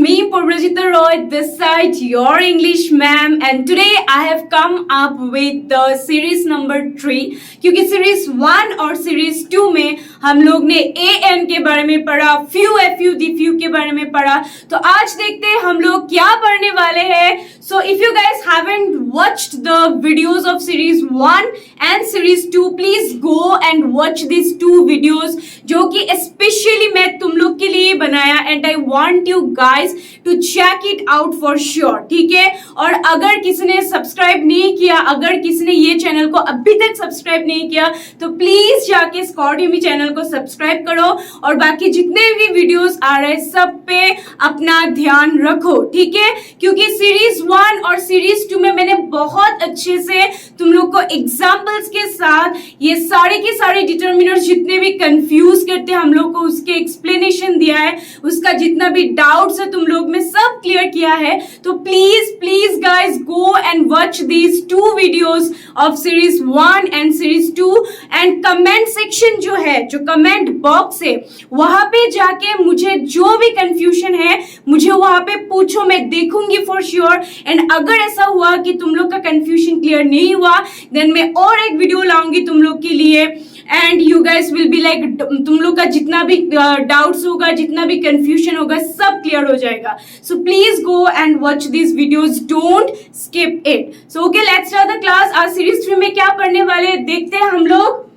me, Purvajita Roy, this side, your English ma'am, and today I have come up with the series number 3 क्योंकि series 1 और series 2 में हम लोग ने AN के बारे में पढ़ा, few, FU, DFU के बारे में पढ़ा। तो आज देखते हैं हम लोग क्या पढ़ने वाले हैं। So if you guys haven't watched the videos of series 1 and series 2, please go and watch these 2 videos जो कि especially मैं तुम लोग के लिए बनाया and I want you guys to check it out for sure, ठीक है। और अगर किसी ने सब्सक्राइब नहीं किया, अगर किसी ने ये चैनल को अभी तक सब्सक्राइब नहीं किया तो प्लीज जाके स्कॉर्डियमी चैनल को सब्सक्राइब करो और बाकी जितने भी वीडियोस आ रहे हैं सब पे अपना ध्यान रखो, ठीक है। क्योंकि सीरीज 1 और सीरीज 2 में मैंने बहुत अच्छे से तुम लोग को एग्जाम्पल्स के साथ ये सारे के सारे डिटर्मिनर्स जितने भी कंफ्यूज करते हैं हम लोग को उसके एक्सप्लेनेशन दिया है, उसका जितना भी डाउट्स है तुम लोग में सब क्लियर किया है। तो please please guys go and watch these 2 videos of series 1 and series 2 and comment section जो है, जो कमेंट बॉक्स है वहां पे जाके मुझे जो भी कंफ्यूजन है मुझे वहां पे पूछो, मैं देखूंगी फॉर श्योर। एंड अगर ऐसा हुआ कि तुम लोग का कंफ्यूजन क्लियर नहीं हुआ देन मैं और एक वीडियो लाऊंगी तुम लोग के लिए and you guys will be like तुम लोग का जितना भी डाउट्स होगा, जितना भी कंफ्यूजन होगा सब क्लियर हो जाएगा। So please go and watch this videos, don't skip it. So okay, let's start the class. आज सीरीज 3 में क्या पढ़ने वाले देखते हैं हम लोग।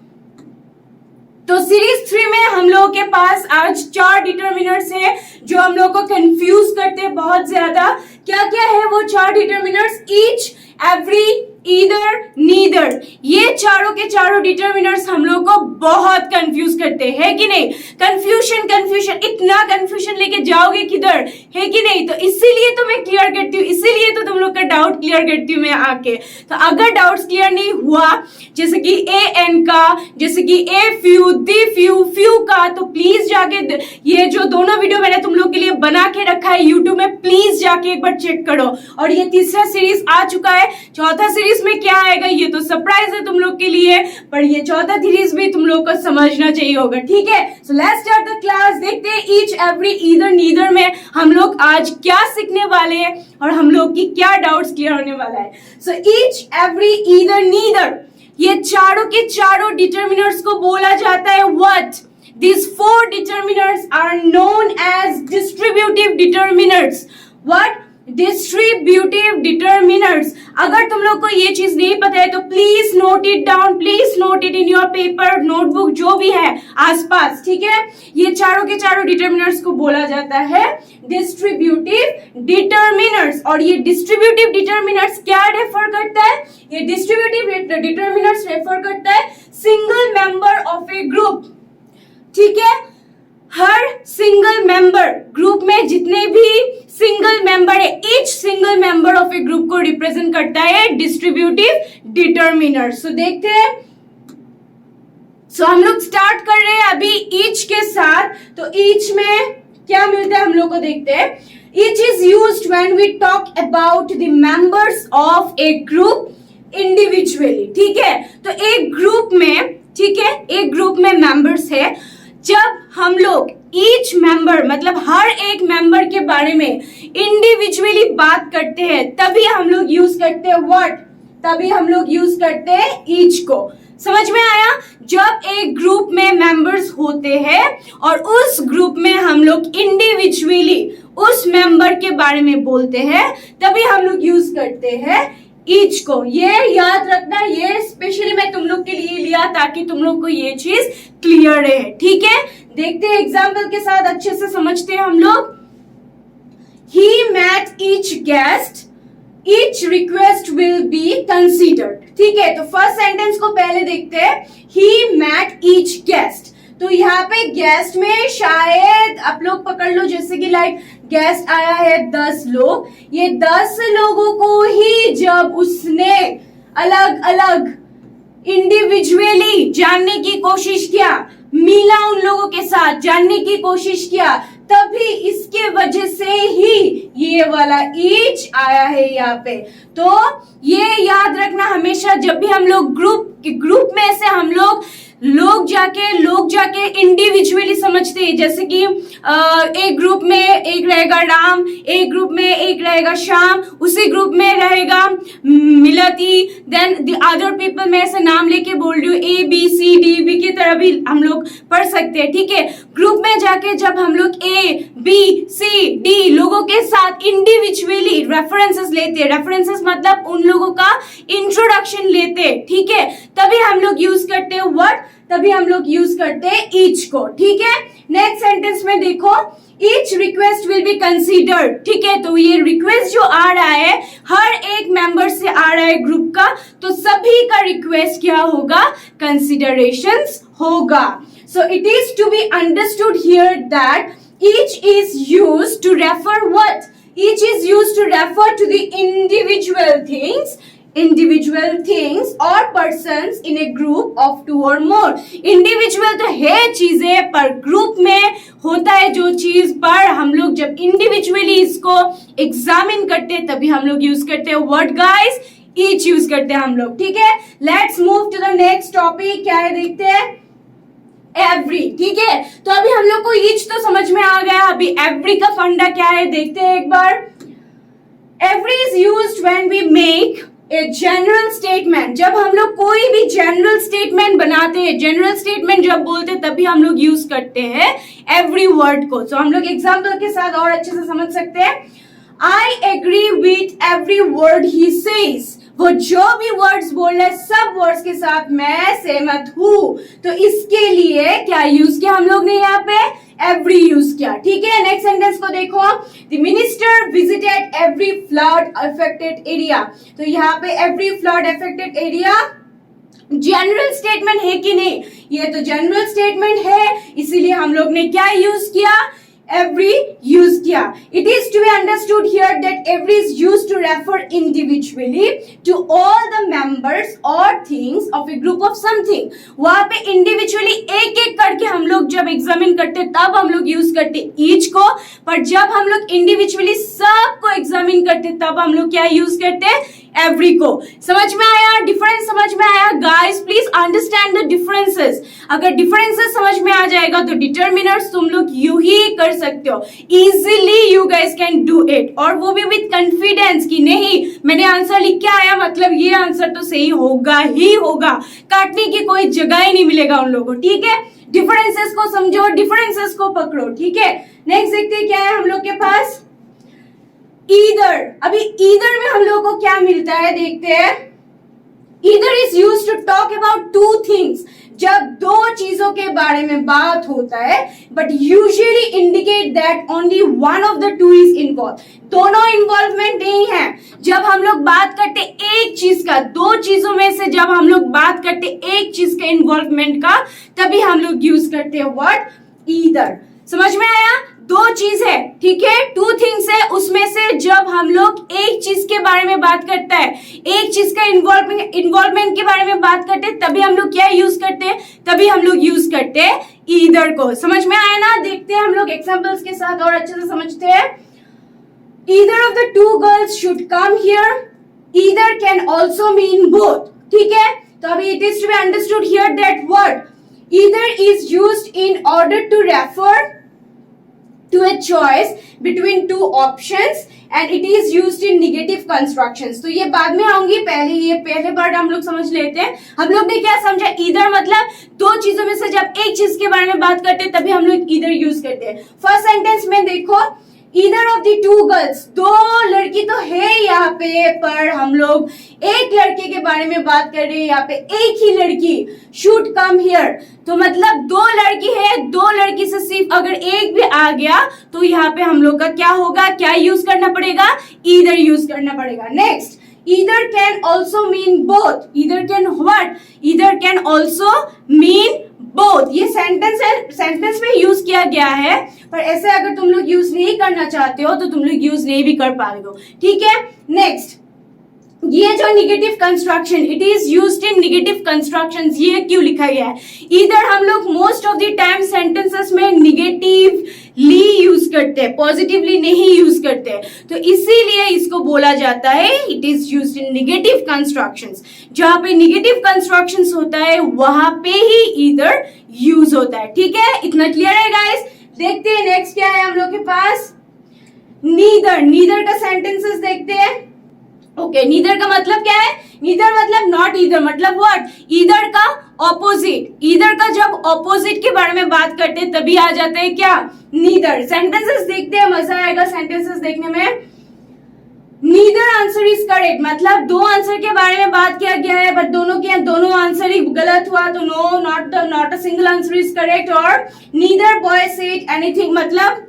तो सीरीज 3 में हम लोगों के पास आज 4 डिटर्मिनर्स है जो हम लोग को कंफ्यूज करते हैं बहुत ज्यादा। क्या क्या है वो 4 determiners? Each, every, either, neither. ये चारों के चारों डिटर्मिनर्स हम लोग को बहुत कंफ्यूज करते हैं कि नहीं? कंफ्यूजन कंफ्यूजन, इतना कंफ्यूजन लेके जाओगे किधर, है कि नहीं? तो इसीलिए तो मैं क्लियर करती हूँ, इसीलिए तो तुम लोग का डाउट क्लियर करती हूँ मैं आके। तो अगर डाउट्स क्लियर नहीं हुआ जैसे कि AN का, जैसे कि AFU, DFU, FU का, तो प्लीज जाके ये जो दोनों वीडियो मैंने तुम लोग के लिए बना के रखा है यूट्यूब में, प्लीज जाके एक बार चेक करो। और ये तीसरा सीरीज आ चुका है, चौथा सीरीज में क्या आएगा ये तो सरप्राइज है तुम लोग के लिए, पर ये चौथा सीरीज भी तुम लोग को समझना चाहिए होगा, ठीक है। So let's start the class. देखते हैं ईच, एवरी, ईदर, नीदर में हम लोग आज क्या सीखने वाले हैं और हम लोग की क्या डाउट्स क्लियर होने वाला है। So each, every, either, neither, ये चारों के चारों डिटर्मिनर्स को बोला जाता है what? These 4 determinants are known as distributive determinants. What? Distributive determinants. अगर तुम लोग को ये चीज नहीं पता है तो please note it down, please note it in your paper, notebook जो भी है आसपास, ठीक है। ये चारों के चारों डिटर्मिनर्स को बोला जाता है डिस्ट्रीब्यूटिव डिटर्मिनर्स। और ये डिस्ट्रीब्यूटिव डिटर्मिनर्स क्या रेफर करता है? ये डिस्ट्रीब्यूटिव डिटर्मिनर्स रेफर करता है single member of a group, ठीक है। हर सिंगल मेंबर, ग्रुप में जितने भी सिंगल मेंबर है, each single member of a group को रिप्रेजेंट करता है डिस्ट्रीब्यूटिव डिटर्मिनर। सो देखते हैं। सो हम लोग स्टार्ट कर रहे हैं अभी ईच के साथ। तो ईच में क्या मिलता है हम लोग को देखते हैं। Each is used when we talk about the members of a group individually, ठीक है। तो एक ग्रुप में, ठीक है, एक ग्रुप में मेंबर्स है, जब हम लोग ईच मेंबर मतलब हर एक मेंबर के बारे में इंडिविजुअली बात करते हैं तभी हम लोग यूज करते हैं व्हाट? तभी हम लोग यूज करते हैं ईच को। समझ में आया? जब एक ग्रुप में मेंबर्स होते हैं और उस ग्रुप में हम लोग इंडिविजुअली उस मेंबर के बारे में बोलते हैं तभी हम लोग यूज करते हैं ईच को। ये याद रखना, ये स्पेशली मैं तुम लोग के लिए लिया ताकि तुम लोग को ये चीज क्लियर रहे, ठीक है। देखते हैं एग्जाम्पल के साथ, अच्छे से समझते हैं हम लोग। He met each guest, each request will be considered, ठीक है। तो फर्स्ट सेंटेंस को पहले देखते हैं। He met each guest, तो यहाँ पे गेस्ट में शायद आप लोग पकड़ लो जैसे कि लाइक गेस्ट आया है 10 लोग, ये 10 लोगों को ही जब उसने अलग अलग इंडिविजुअली जानने की कोशिश किया, मिला उन लोगों के साथ, जानने की कोशिश किया, तभी इसके वजह से ही ये वाला ईच आया है यहाँ पे। तो ये याद रखना हमेशा जब भी हम लोग ग्रुप में से हम लोग जाके इंडिविजुअली समझते हैं। जैसे कि एक ग्रुप में एक रहेगा राम, एक ग्रुप में एक रहेगा श्याम, उसी ग्रुप में रहेगा मिलती, देन द अदर पीपल में ऐसे नाम लेके बोल रही हूँ A B C D B की तरह भी हम लोग पढ़ सकते हैं, ठीक है। ग्रुप में जाके जब हम लोग ए बी सी डी लोगों के साथ इंडिविजुअली रेफरेंसेस लेते हैं, रेफरेंसेस मतलब उन लोगों का इंट्रोडक्शन लेते हैं, ठीक है, तभी हम लोग यूज करते हैं व्हाट, तभी हम लोग यूज करते हैं ईच को, ठीक है। नेक्स्ट सेंटेंस में देखो, each request will be considered, ठीक है। तो ये रिक्वेस्ट जो आ रहा है हर एक मेंबर से आ रहा है ग्रुप का, तो सभी का रिक्वेस्ट क्या होगा, कंसिडरेशंस होगा। So it is to be understood here that each is used to refer what? Each is used to refer to the individual things or persons in a group of two or more. Individual तो है चीजें, पर group में होता है जो चीज, पर हम लोग जब इंडिविजुअली इसको एग्जामिन करते हैं तभी हम लोग यूज करते हैं वर्ड गाइस, ईच यूज करते हैं हम लोग, ठीक है। Let's move to the next topic, क्या है देखते हैं, एवरी, ठीक है। तो अभी हम लोग को ईच तो समझ में आ गया, अभी एवरी का फंडा क्या है देखते हैं एक बार। Every is used when we make a general statement, जब हम लोग कोई भी जनरल स्टेटमेंट बनाते हैं, जनरल स्टेटमेंट जब बोलते हैं तभी हम लोग यूज करते हैं एवरी वर्ड को। तो हम लोग एग्जाम्पल के साथ और अच्छे से समझ सकते हैं। I agree with every word he says, वो जो भी वर्ड्स बोल रहे सब वर्ड्स के साथ मैं सहमत हूं, तो इसके लिए क्या यूज किया हम लोग ने यहाँ पे, एवरी यूज किया, ठीक है। नेक्स्ट सेंटेंस को देखो, the minister visited every flood affected area, तो यहाँ पे every flood affected area general statement है कि नहीं, ये तो जनरल स्टेटमेंट है, इसीलिए हम लोग ने क्या यूज किया, every यूज किया। It is to be understood here that every is used to refer individually to all the members or things of a group of something। वहां पे individually एक एक करके हम लोग जब एग्जामिन करते तब हम लोग यूज करते each को, पर जब हम लोग इंडिविजुअली सबको एग्जामिन करते तब हम लोग क्या यूज करते, एवरी को। समझ में आया, डिफरेंस समझ में आया guys, please understand the differences. अगर डिफरेंसेस समझ में आ जाएगा तो डिटर्मिनर्स तुम लोग यू ही कर सकते हो, easily you guys can do it, और वो भी विद कॉन्फिडेंस कि नहीं मैंने आंसर लिख के आया मतलब ये आंसर तो सही होगा ही होगा, काटने की कोई जगह ही नहीं मिलेगा उन लोगों को, ठीक है। डिफरेंसेस को समझो, डिफरेंसेस को पकड़ो, ठीक है। नेक्स्ट देखते हैं क्या है हम लोग के पास, ईदर। अभी ईदर में हम लोगों को क्या मिलता है देखते हैं। Either is used to talk about two things, जब दो चीजों के बारे में बात होता है, but usually indicate that only one of the two is involve, दोनों इन्वॉल्वमेंट नहीं है। जब हम लोग बात करते एक चीज का, दो चीजों में से जब हम लोग बात करते एक चीज के इन्वॉल्वमेंट का, तभी हम लोग यूज करते हैं वर्ड ईदर। समझ में आया, दो चीज है, ठीक है, टू थिंग्स है, उसमें से जब हम लोग एक चीज के बारे में बात करता है, एक चीज का इन्वॉल्वमेंट के बारे में बात करते हैं, तभी हम लोग क्या यूज करते हैं, तभी हम लोग यूज करते हैं ईदर को। समझ में आया ना, देखते हैं हम लोग एग्जांपल्स के साथ और अच्छे से समझते हैं। Either of the two girls should come here, either can also mean both, ठीक है। तो अभी it is to be understood here that word either is used in order to refer to a choice between two options and it is used in negative constructions। तो ये बाद में आऊंगी, पहले वर्ड हम लोग समझ लेते हैं। हम लोग ने क्या समझा, ईदर मतलब दो चीजों में से जब एक चीज के बारे में बात करते हैं तभी हम लोग ईदर यूज करते हैं। फर्स्ट सेंटेंस में देखो, either of the two girls, दो लड़की तो है यहाँ पे, पर हम लोग एक लड़के के बारे में बात कर रहे हैं, यहाँ पे एक ही लड़की, शुड कम हियर, तो मतलब दो लड़की है, दो लड़की से सिर्फ अगर एक भी आ गया तो यहाँ पे हम लोग का क्या होगा, क्या यूज करना पड़ेगा, ईदर यूज करना पड़ेगा। Next, either can also mean both, either can what, either can also mean both, ये सेंटेंस में यूज किया गया है, पर ऐसे अगर तुम लोग यूज नहीं करना चाहते हो तो तुम लोग यूज नहीं भी कर पाओगे, ठीक है। नेक्स्ट, ये जो negative construction, it is used in negative constructions, ये क्यों लिखा गया है, इधर हम लोग most of the time sentences में निगेटिवली यूज करते हैं, पॉजिटिवली नहीं यूज करते, तो इसीलिए इसको बोला जाता है it is used in negative constructions. जहां पे निगेटिव कंस्ट्रक्शंस होता है वहां पे ही ईदर यूज होता है, ठीक है। इतना क्लियर है गाइस। देखते हैं नेक्स्ट क्या है हम लोग के पास, नीदर का सेंटेंसेस देखते हैं। ओके, नीदर का मतलब क्या है? नीदर मतलब नॉट ईदर, मतलब व्हाट? ईदर का ऑपोजिट। ईदर का जब ऑपोजिट के बारे में बात करते हैं तभी आ जाते हैं क्या? नीदर। सेंटेंसेस देखते हैं, मजा आएगा सेंटेंसेस देखने में। नीदर आंसर इज करेक्ट, मतलब दो आंसर के बारे में बात किया गया है बट दोनों आंसर ही गलत हुआ, तो no, not a single answer is correct. और नीदर बॉय सेड एनीथिंग, मतलब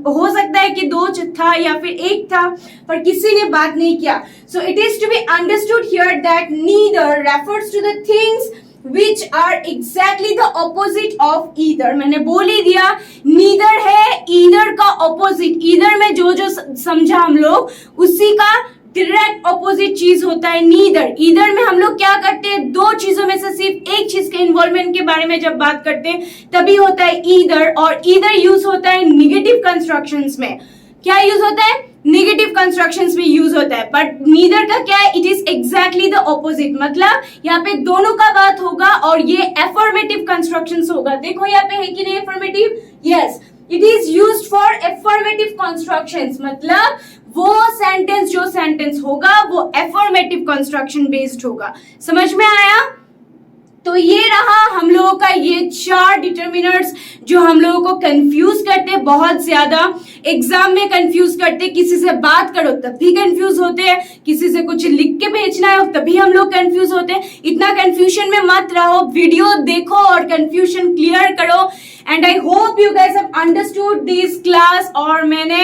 हो सकता है कि दो था या फिर एक था पर किसी ने बात नहीं किया। So it is to be understood here that neither refers to the things which are exactly the opposite of either। मैंने बोल ही दिया, नीदर है ईदर का ऑपोजिट। ईदर में जो जो समझा हम लोग उसी का डायरेक्ट ऑपोजिट चीज होता है नीदर। ईदर में हम लोग क्या करते हैं? दो चीजों में से सिर्फ एक चीज के इन्वॉल्वमेंट के बारे में जब बात करते हैं तभी होता है ईदर। और ईदर यूज होता है निगेटिव कंस्ट्रक्शंस में। क्या यूज होता है? निगेटिव कंस्ट्रक्शंस में यूज होता है। बट नीदर का क्या है? It is exactly the opposite, मतलब यहाँ पे दोनों का बात होगा और ये एफर्मेटिव कंस्ट्रक्शंस होगा। देखो यहाँ पे है कि नहीं affirmative? Yes, it is used for affirmative constructions, मतलब वो सेंटेंस जो सेंटेंस होगा वो एफर्मेटिव कंस्ट्रक्शन बेस्ड होगा। समझ में आया? तो ये रहा हम लोगों का ये 4 डिटर्मिनर्स जो हम लोगों को कंफ्यूज करते हैं बहुत ज्यादा। एग्जाम में कंफ्यूज करते, किसी से बात करो तब भी कंफ्यूज होते हैं, किसी से कुछ लिख के भेजना है तभी हम लोग कंफ्यूज होते हैं। इतना कंफ्यूजन में मत रहो, वीडियो देखो और कंफ्यूजन क्लियर करो। And I hope you guys have understood this class, और मैंने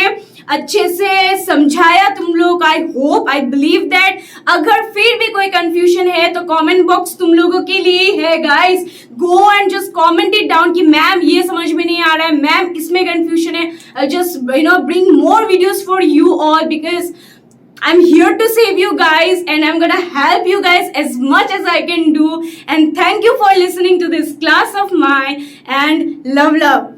अच्छे से समझाया तुम लोग। I hope, I believe that. अगर फिर भी कोई कंफ्यूजन है तो कमेंट बॉक्स तुम लोगों के लिए है guys. Go and just comment it down कि मैम ये समझ में नहीं आ रहा है, मैम इसमें कंफ्यूजन है। Just bring more videos for you all because I'm here to save you guys and I'm gonna help you guys as much as I can do. And thank you for listening to this class of mine, and love.